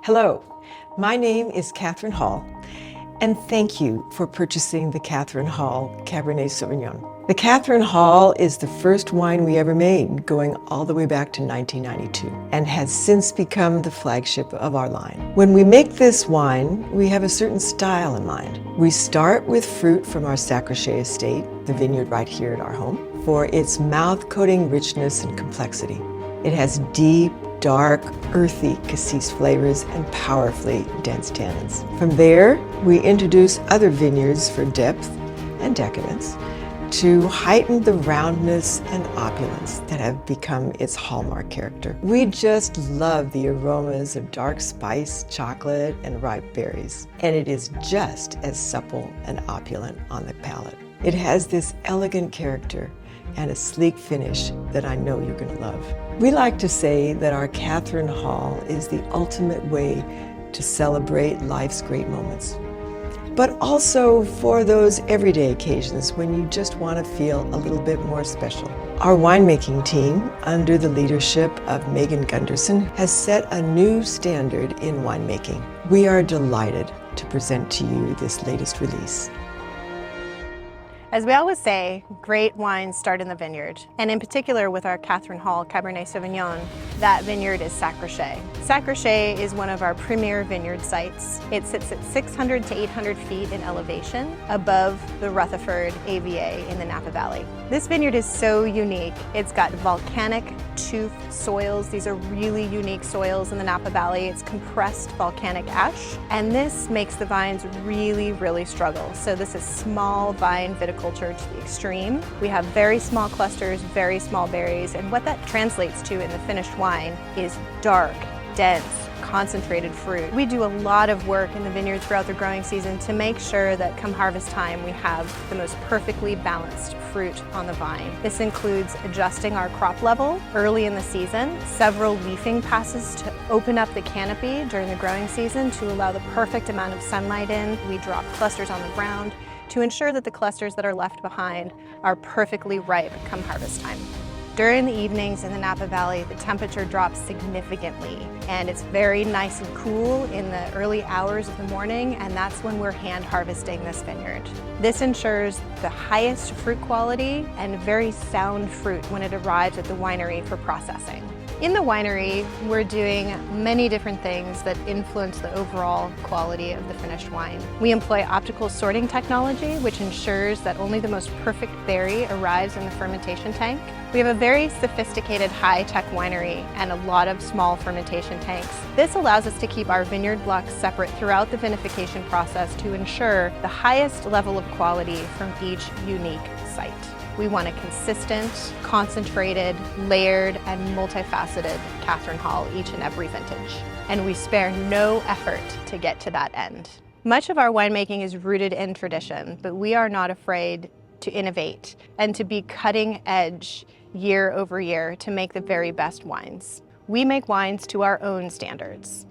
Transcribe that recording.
Hello, my name is Kathryn Hall, and thank you for purchasing the Kathryn Hall Cabernet Sauvignon. The Kathryn Hall is the first wine we ever made, going all the way back to 1992, and has since become the flagship of our line. When we make this wine, we have a certain style in mind. We start with fruit from our Sacrochet estate, the vineyard right here at our home, for its mouth-coating richness and complexity. It has deep, dark, earthy cassis flavors and powerfully dense tannins. From there, we introduce other vineyards for depth and decadence to heighten the roundness and opulence that have become its hallmark character. We just love the aromas of dark spice, chocolate, and ripe berries, and it is just as supple and opulent on the palate. It has this elegant character and a sleek finish that I know you're going to love. We like to say that our Kathryn Hall is the ultimate way to celebrate life's great moments, but also for those everyday occasions when you just want to feel a little bit more special. Our winemaking team, under the leadership of Gunderson, has set a new standard in winemaking. We are delighted to present to you this latest release. As we always say, great wines start in the vineyard. And in particular with our Kathryn Hall Cabernet Sauvignon, that vineyard is Sacrochet. Sacrochet is one of our premier vineyard sites. It sits at 600 to 800 feet in elevation above the Rutherford AVA in the Napa Valley. This vineyard is so unique. It's got volcanic toothed soils. These are really unique soils in the Napa Valley. It's compressed volcanic ash, and this makes the vines really struggle. So this is small vine viticulture to the extreme. We have very small clusters, very small berries, and what that translates to in the finished wine is dark, dense, concentrated fruit. We do a lot of work in the vineyard throughout the growing season to make sure that come harvest time we have the most perfectly balanced fruit on the vine. This includes adjusting our crop level early in the season, several leafing passes to open up the canopy during the growing season to allow the perfect amount of sunlight in. We drop clusters on the ground to ensure that the clusters that are left behind are perfectly ripe come harvest time. During the evenings in the Napa Valley, the temperature drops significantly, and it's very nice and cool in the early hours of the morning, and that's when we're hand harvesting this vineyard. This ensures the highest fruit quality and very sound fruit when it arrives at the winery for processing. In the winery, we're doing many different things that influence the overall quality of the finished wine. We employ optical sorting technology, which ensures that only the most perfect berry arrives in the fermentation tank. We have a very sophisticated high-tech winery and a lot of small fermentation tanks. This allows us to keep our vineyard blocks separate throughout the vinification process to ensure the highest level of quality from each unique site. We want a consistent, concentrated, layered, and multifaceted Kathryn Hall each and every vintage. And we spare no effort to get to that end. Much of our winemaking is rooted in tradition, but we are not afraid to innovate and to be cutting edge year over year to make the very best wines. We make wines to our own standards.